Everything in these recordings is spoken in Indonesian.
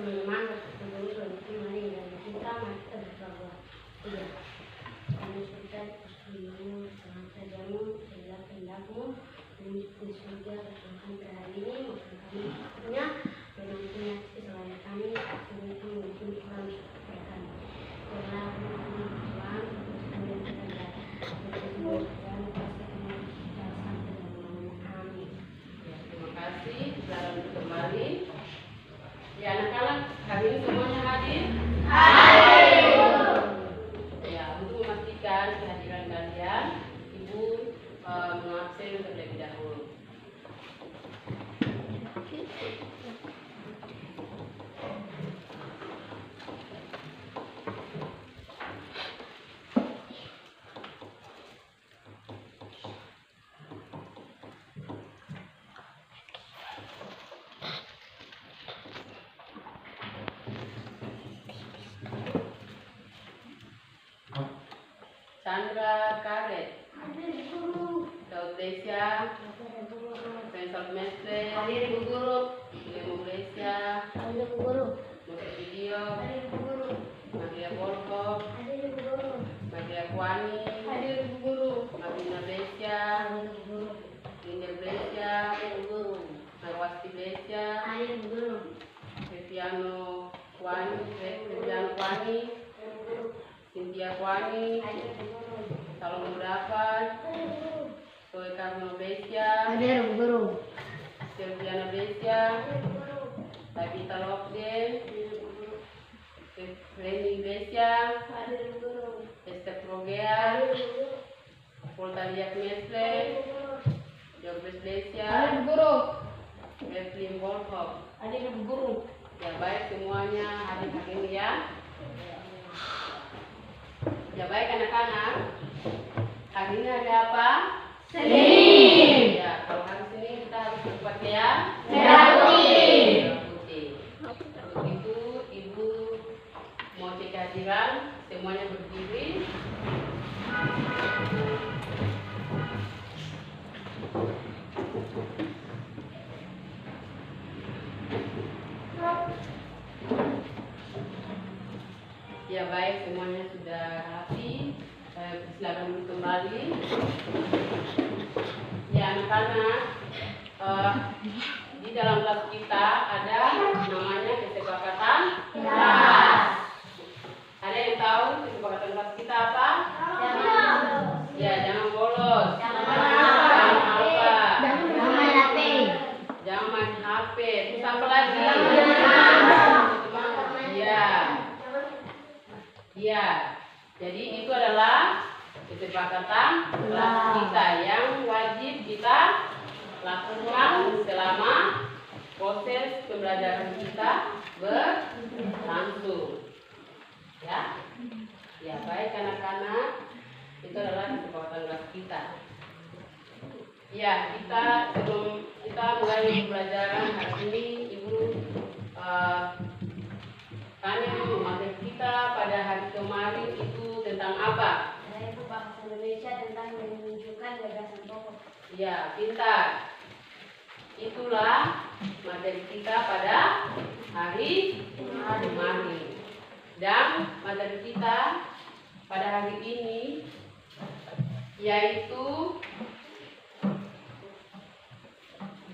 teman sebelum kembali dan kita masih berbahwa iya kami sudah bersama selama jamu segala pendapmu dan surga bertuhan ke hari ini maupun kami punya memang punya selain kami itu mungkin kurang berkan karena kami Tuhan kami tidak bersyukur dan pasti kami dasar dalam nama amin. Ya, terima kasih. Selamat kembali. Ya, anak-anak, hari ini semuanya hadir? Hadir. Ya, untuk memastikan kehadiran kalian, Ibu mengabsen terlebih dahulu. Chandra Karet, Daudesia, Pensal Mestre, Lemo Glesia, Moses Video, Maria Borgo, Maria Kwani, Marina Blesia, Linda Blesia, Marwasti Blesia, Viviano Kwani, Cynthia Kwani, Salom Mudapan, Zoe Carno Blesia, Silviana Blesia, Tabitha Lokden, Reni Blesia, Esther Progea, Poltalia Mesle, Jobres Blesia, Evelyn Wolfhoff. Ya, baik semuanya hadir hari ini ya. Ya, baik anak-anak. Hari ini hari apa? Senin. Ya, kalau hari Senin kita harus berpakaian merah putih. Untuk itu Ibu mau cek kehadiran, semuanya berdiri. Ya, baik semuanya sudah rapi. Silakan duduk kembali. Ya, anak-anak, di dalam kelas kita ada namanya kesepakatan kelas. Ada yang tahu kesepakatan kelas kita apa? Ya, jangan bolos, jangan main HP, terus apa lagi? Ya, jadi itu adalah kesepakatan kelas kita yang wajib kita lakukan selama proses pembelajaran kita berlangsung. Ya, ya baik anak-anak, itu adalah kesepakatan kelas kita. Ya, sebelum kita mulai pembelajaran hari ini, Ibu tanya materi kita pada hari kemarin itu tentang apa? Yaitu bahasa Indonesia tentang menunjukkan gagasan pokok. Ya, pintar. Itulah materi kita pada hari kemarin. Dan materi kita pada hari ini yaitu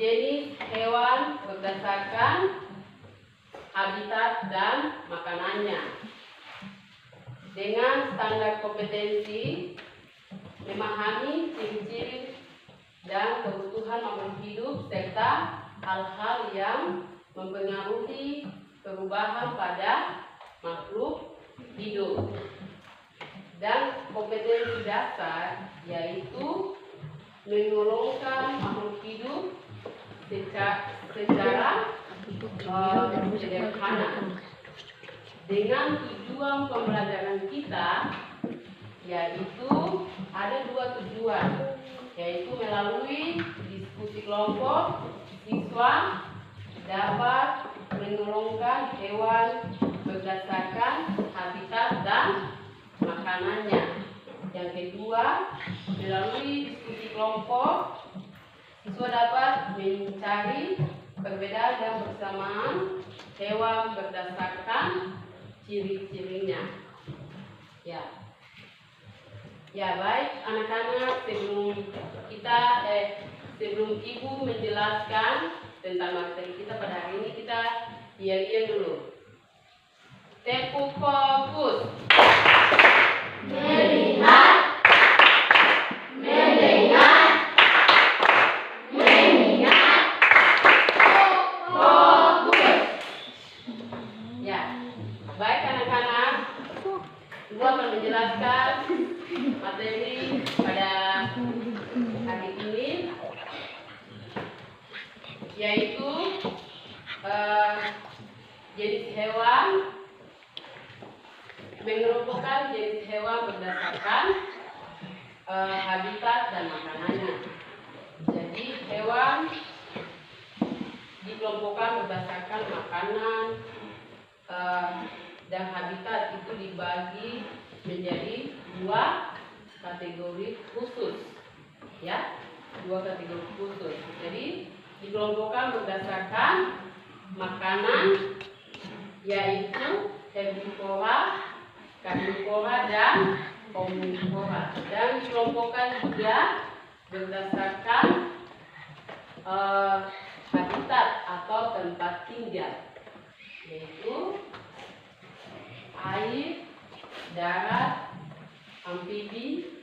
jenis hewan berdasarkan habitat dan makanannya dengan standar kompetensi memahami ciri-ciri dan kebutuhan makhluk hidup serta hal-hal yang mempengaruhi perubahan pada makhluk hidup. Dan kompetensi dasar yaitu menggolongkan makhluk hidup secara sederhana. Dengan tujuan pembelajaran kita yaitu ada dua tujuan, yaitu melalui diskusi kelompok siswa dapat menggolongkan hewan berdasarkan habitat dan makanannya. Yang kedua, melalui diskusi kelompok siswa dapat mencari perbedaan dan persamaan hewan berdasarkan ciri-cirinya. Ya baik anak-anak, sebelum ibu menjelaskan tentang materi kita pada hari ini, kita diam dulu. Tepuk fokus. Melihat, mendengar, mengingat, fokus. Ya, baik anak-anak, ibu akan menjelaskan materi pada hari ini, yaitu jenis hewan, mengelompokkan jenis hewan berdasarkan habitat dan makanannya. Jadi hewan dikelompokkan berdasarkan makanan dan habitat, itu dibagi menjadi dua kategori khusus, ya, dua kategori khusus. Jadi dikelompokkan berdasarkan makanan, yaitu herbivora, karnivora, dan omnivora. Dan dikelompokkan juga berdasarkan habitat atau tempat tinggal, yaitu air, darat, amfibi,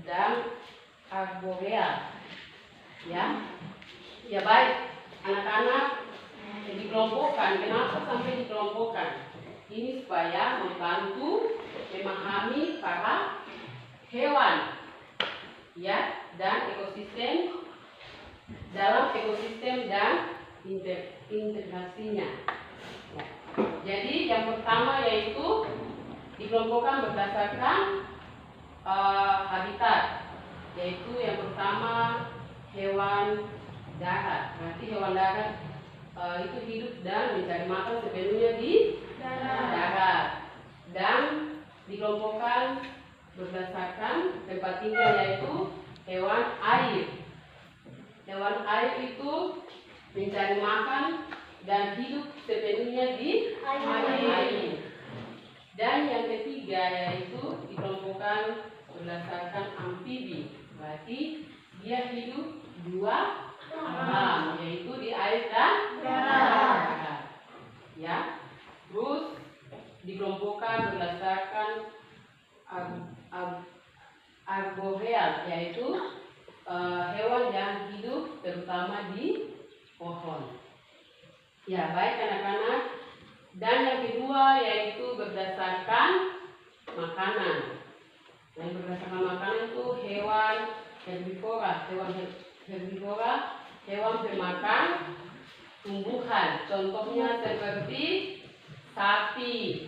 dan arboreal. Ya baik anak-anak, dikelompokkan. Kenapa sampai dikelompokkan? Ini supaya membantu memahami para hewan, ya, dan ekosistem, dalam ekosistem dan integrasinya. Ya. Jadi yang pertama yaitu dikelompokkan berdasarkan habitat, yaitu yang pertama hewan darat. Berarti hewan darat itu hidup dan mencari makan sepenuhnya di darat. Dan dikelompokkan berdasarkan tempat tinggal, yaitu hewan air. Hewan air itu mencari makan dan hidup sepenuhnya di air. Dan yang ketiga yaitu dikelompokkan berdasarkan amfibi. Berarti dia hidup dua alam, yaitu di air dan darat. Ya. Terus dikelompokkan berdasarkan arboreal, yaitu hewan yang hidup terutama di pohon. Ya, baik anak-anak. Dan yang kedua yaitu berdasarkan makanan. Yang berdasarkan makanan itu hewan herbivora. Hewan pemakan tumbuhan. Contohnya seperti sapi,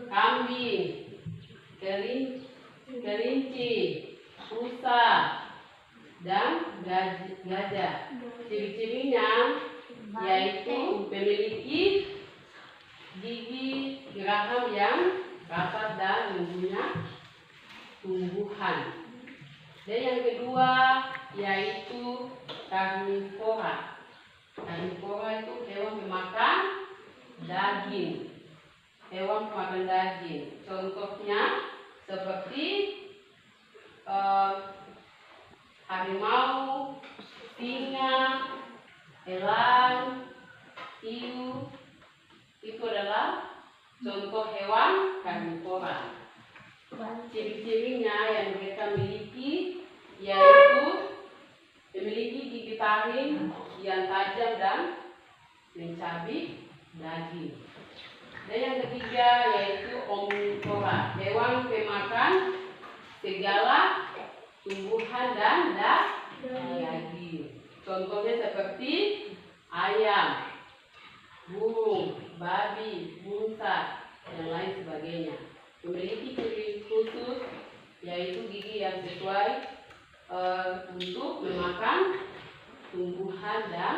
kambing, kelinci, rusa, dan gajah. Ciri-cirinya yaitu memiliki gigi geraham yang rapat dan mempunyai tumbuhan. Dan yang kedua yaitu karnivora. Karnivora itu hewan pemakan daging. Hewan pemakan daging. Contohnya seperti harimau, singa, elang, hiu. Itu adalah contoh hewan karnivora. Ciri-cirinya yang mereka miliki yaitu memiliki gigi taring yang tajam dan mencabik daging. Dan yang ketiga yaitu omnivora, hewan pemakan segala tumbuhan dan daging. Contohnya seperti ayam, burung, babi, unta, dan lain sebagainya. Memiliki ciri khusus yaitu gigi yang sesuai untuk memakan tumbuhan dan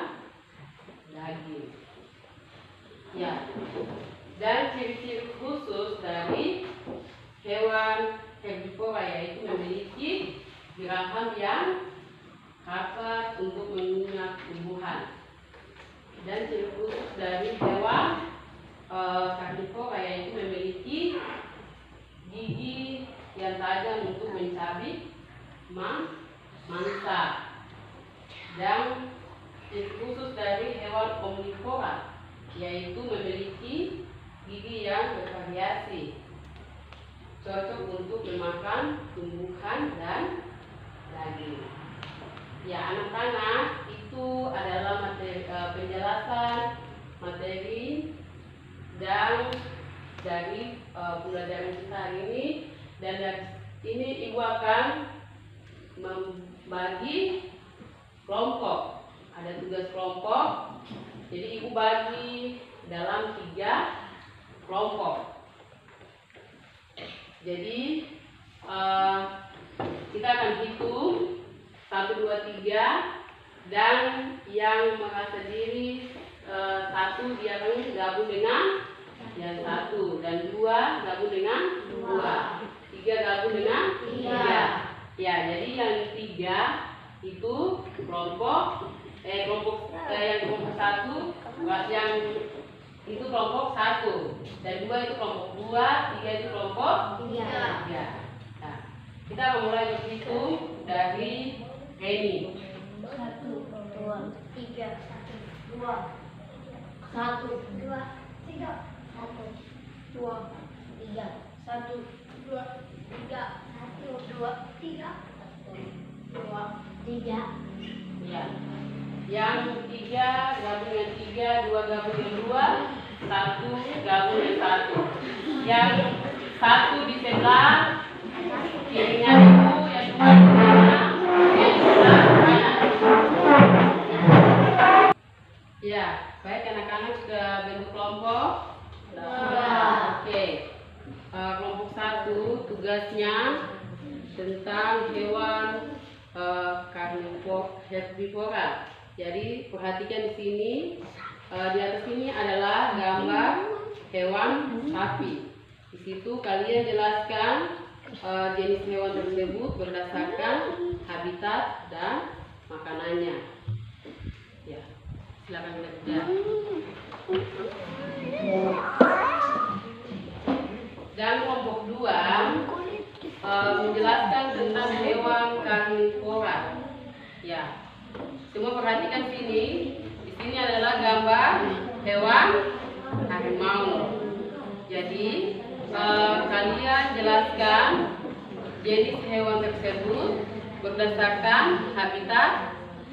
daging. Ya. Dan ciri-ciri khusus dari hewan herbivora yaitu memiliki geraham yang rapat untuk mengunyah tumbuhan. Dan ciri khusus dari hewan karnivora yaitu memiliki gigi yang tajam untuk mencabik mangsa. Dan ciri khusus dari hewan omnivora yaitu memiliki gigi yang bervariasi, cocok untuk memakan tumbuhan dan daging. Ya, anak-anak, itu adalah penjelasan materi dan dari pembelajaran kita hari ini. Dan dari ini Ibu akan membagi kelompok. Ada tugas kelompok. Jadi Ibu bagi dalam 3 kelompok. Jadi kita akan hitung 1, 2, 3, dan yang merasa diri 1 dia akan gabung dengan yang 1, dan 2 gabung dengan 2, 3 gabung dengan 3. Ya, jadi yang 3 itu kelompok yang kelompok 1, yang itu kelompok 1, dan 2 itu kelompok 2, 3 itu kelompok 3. Nah, kita akan mulai berhitung dari Reni. 1, 2, 3, 1, 2, 1, 2, 3, 1, 2, 3, 1, 2, 3. Ya. Yang 3 gabung dengan 3, 2 gabung dengan 2, 1 gabung dengan 1. Yang 1 di sebelah kirinya Ibu, yang 2 di kanan, yang sebelah kanan. Ya, baik anak-anak sudah bentuk kelompok. Oke. Kelompok 1 tugasnya tentang hewan karnivora. Jadi perhatikan di sini, di atas ini adalah gambar hewan sapi. Di situ kalian jelaskan jenis hewan tersebut berdasarkan habitat dan makanannya. Ya, silakan kerja. Dan kelompok 2 menjelaskan tentang hewan karnivora. Ya, semua perhatikan sini. Di sini adalah gambar hewan harimau. Jadi kalian jelaskan jenis hewan tersebut berdasarkan habitat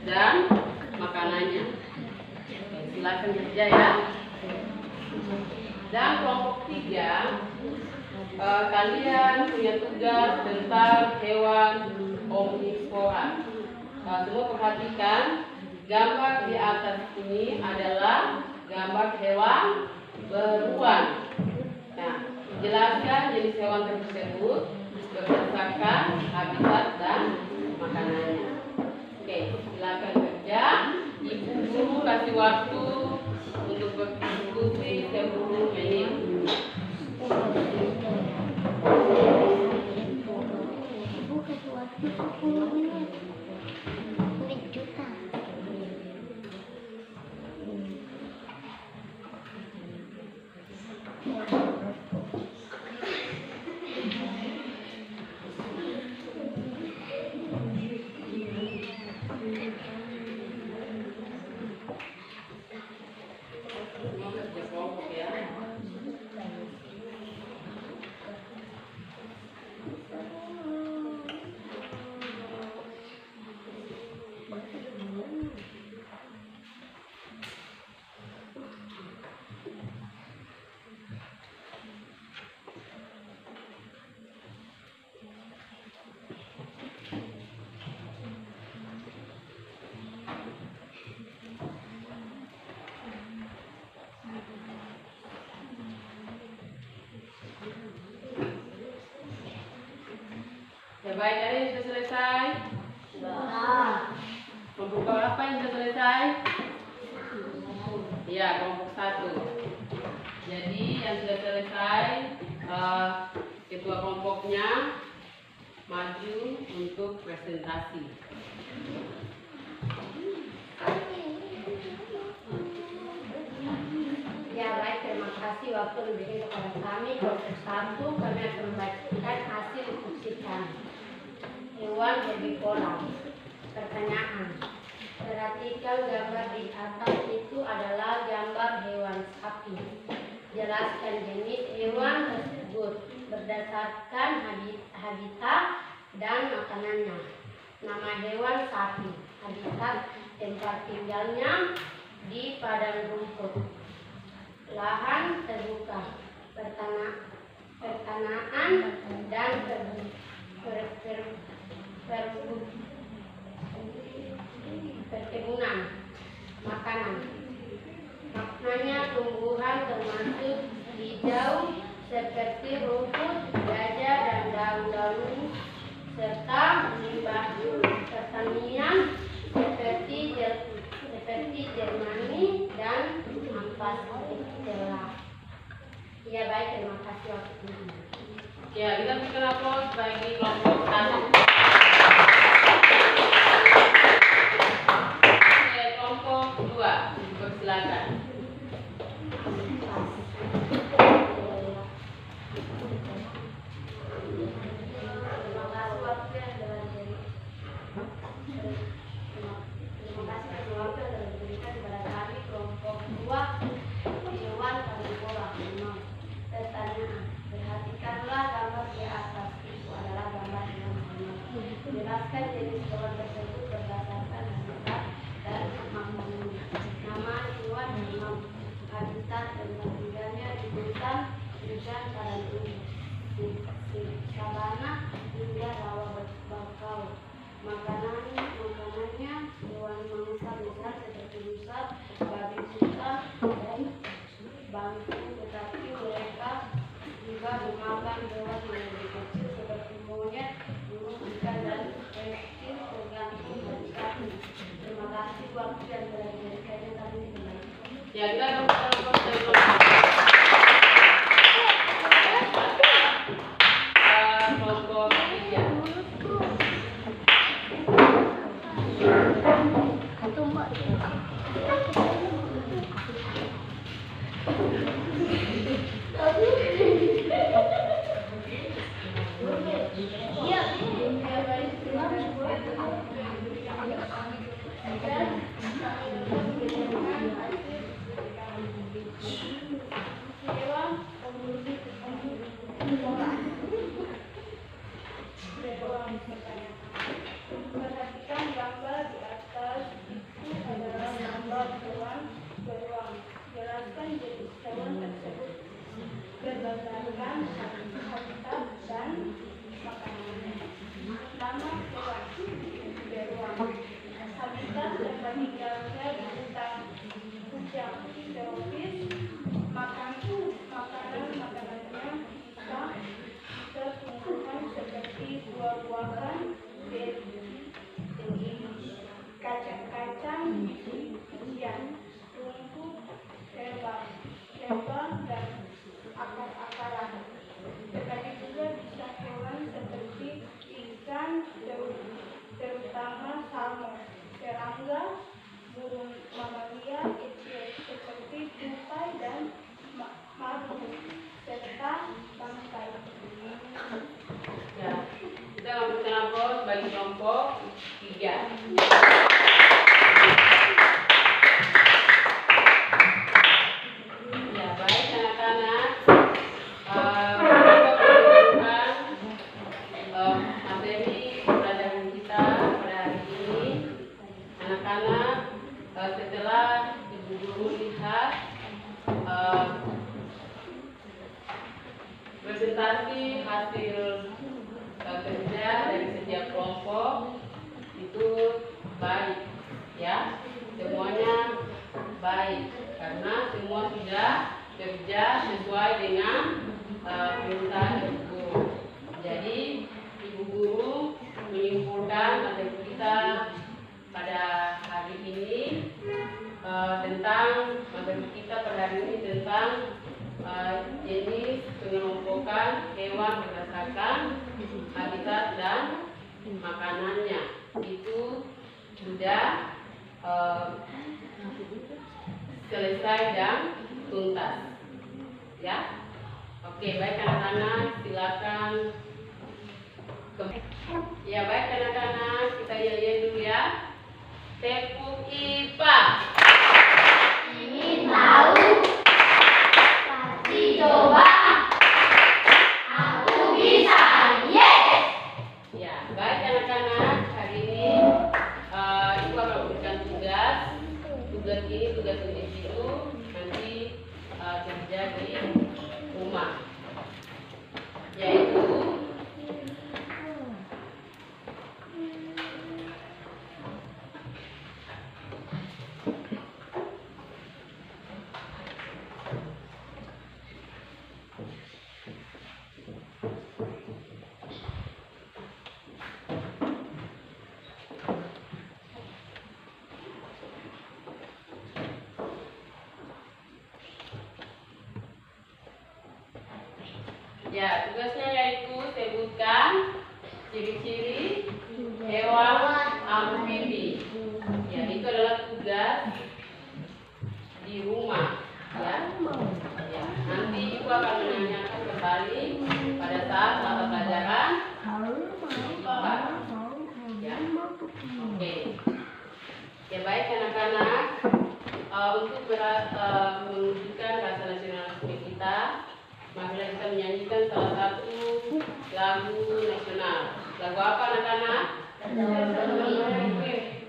dan makanannya. Oke, silakan kerja ya. Dan kelompok 3 kalian punya tugas tentang hewan omnivora. Semua perhatikan gambar di atas ini adalah gambar hewan beruang. Nah, jelaskan jenis hewan tersebut berdasarkan habitat dan makanannya. Oke, silakan kerja. Ibu guru kasih waktu untuk berdiskusi 10 menit. Ya baik, ada yang sudah selesai? Sudah. Kelompok berapa yang sudah selesai? Ya, kelompok 1. Jadi yang sudah selesai, ketua kelompoknya maju untuk presentasi. kasih waktu lebih kepada kami. Kelompok 1 kami akan membacakan hasil diskusikan. Hewan herbivora. Pertanyaan. Perhatikan gambar di atas itu adalah gambar hewan sapi. Jelaskan jenis hewan tersebut berdasarkan habitat dan makanannya. Nama hewan sapi. Habitat tempat tinggalnya di padang rumput. Lahan terbuka. Pertanahan dan perkebunan. Makanan. Maknanya tumbuhan termasuk hijau seperti rumput, gajah dan daun-daun, serta limbah pertanian seperti jermani dan ampas telah. Ya baik, terima kasih waktunya. Ya, kita berikan aplaus bagi kelompok 1. Oke, kelompok 2, persilakan. Jelaskan jenis hewan tersebut berdasarkan habitat dan makanannya. Nama hewan memang habitat tempat tinggalnya di hutan, padang sabana hingga rawa bakau. Makanannya hewan mangsa besar seperti rusa, babi hutan, dan bangku, tetapi mereka juga memakan hewan yang lebih kecil seperti monyet, burung, ikan, dan reptil tergantung habitat. Terima kasih waktu yang telah diberikannya kami kembali. Ya, kita akan kelompok dari kelompok 3. Perhatikan gambar di atas itu adalah gambar hewan beruang. Jelaskan jenis hewan tersebut berdasarkan habitat dan makanannya. Nama hewan beruang. Habitat tempat tinggalnya di hutan tropis. Makanannya bisa tumbuhan seperti buah-buahan, kacang-kacang, isian, rumput, herbal, dan akar-akaran. Tetapi juga bisa hewan seperti ikan, terutama salmon, serangga, burung mamalia kecil seperti tupai dan marmut, serta bangkai. Ya, kita memberikan aplaus bagi kelompok 3. Ya, baik anak-anak. Kita menunjukkan materi pelajaran kita pada hari ini. Anak-anak, setelah ibu guru lihat presentasi hasil kerja dari setiap kelompok itu baik, ya, semuanya baik karena semua sudah kerja sesuai dengan perintah ibu guru. Jadi ibu guru menyimpulkan materi kita pada hari ini tentang materi kita pada hari ini tentang jenis pengelompokan hewan berdasarkan habitat dan makanannya. Itu sudah selesai dan tuntas. Ya. Oke, baik anak-anak, silakan. Ya, baik anak-anak, kita yel-yel dulu ya. Tepuk IPA. Ingin tahu? Pasti coba. Aku bisa. Yes. Ya, baik anak-anak, hari ini Ibu akan memberikan tugas. Tugas ini tugas individu, nanti kerja di rumah. Yaitu ya, tugasnya yaitu sebutkan ciri-ciri hewan amfibi. Ya, itu adalah tugas di rumah. Ya, ya. Nanti Ibu akan menanyakan kembali pada saat mata pelajaran IPA. Ya, oke. Ya, baik anak-anak. Untuk menunjukkan rasa nasionalisme kita, marilah kita menyanyikan salah satu lagu nasional. Lagu apa anak-anak?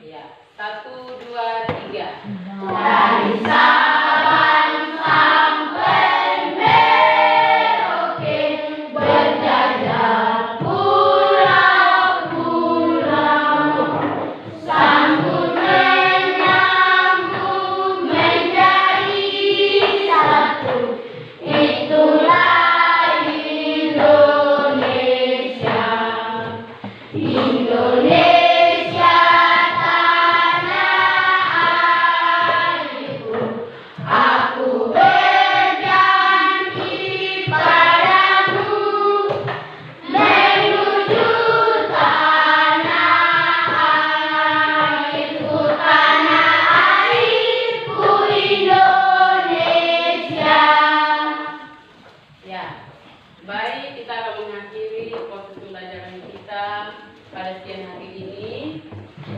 Ya, 1, 2, 3. Dari Sabang sampai Merauke, berjajah pulau-pulau, sambut menyambut menjadi satu. Itulah Indonesia. Indonesia tanah airku. Aku berjanji padamu, menuju tanah airku Indonesia. Ya, baik, kita akan mengakhiri proses pembelajaran kita pada siang hari ini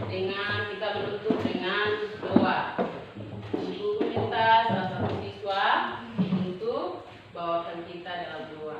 dengan kita menutup dengan doa. Guru minta salah satu siswa untuk bawakan kita dalam doa.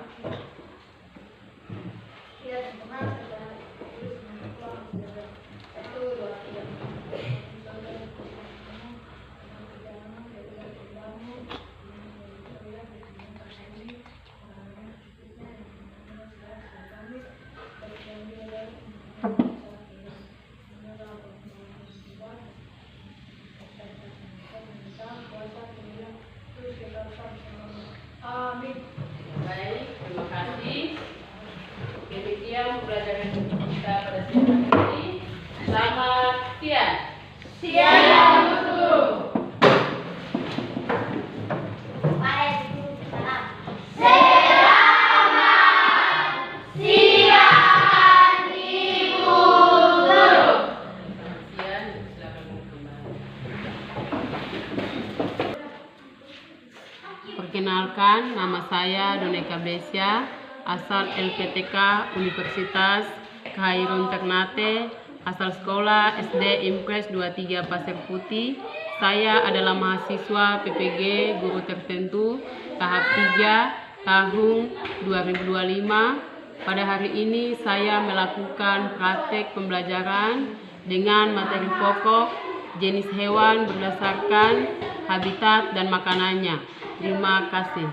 Amin. Baik, terima kasih. Demikian pembelajaran kita pada siang hari ini. Selamat siang. Siang, Guru. Waalaikumsalam. Selamat siang, Ibu Guru. Selamat siang, silakan kembali. Perkenalkan, nama saya Doneka Besya, asal LPTK Universitas Khairun Ternate, asal sekolah SD Impres 23 Pasir Putih. Saya adalah mahasiswa PPG Guru Tertentu tahap 3 tahun 2025. Pada hari ini saya melakukan praktek pembelajaran dengan materi pokok jenis hewan berdasarkan habitat dan makanannya. Terima kasih.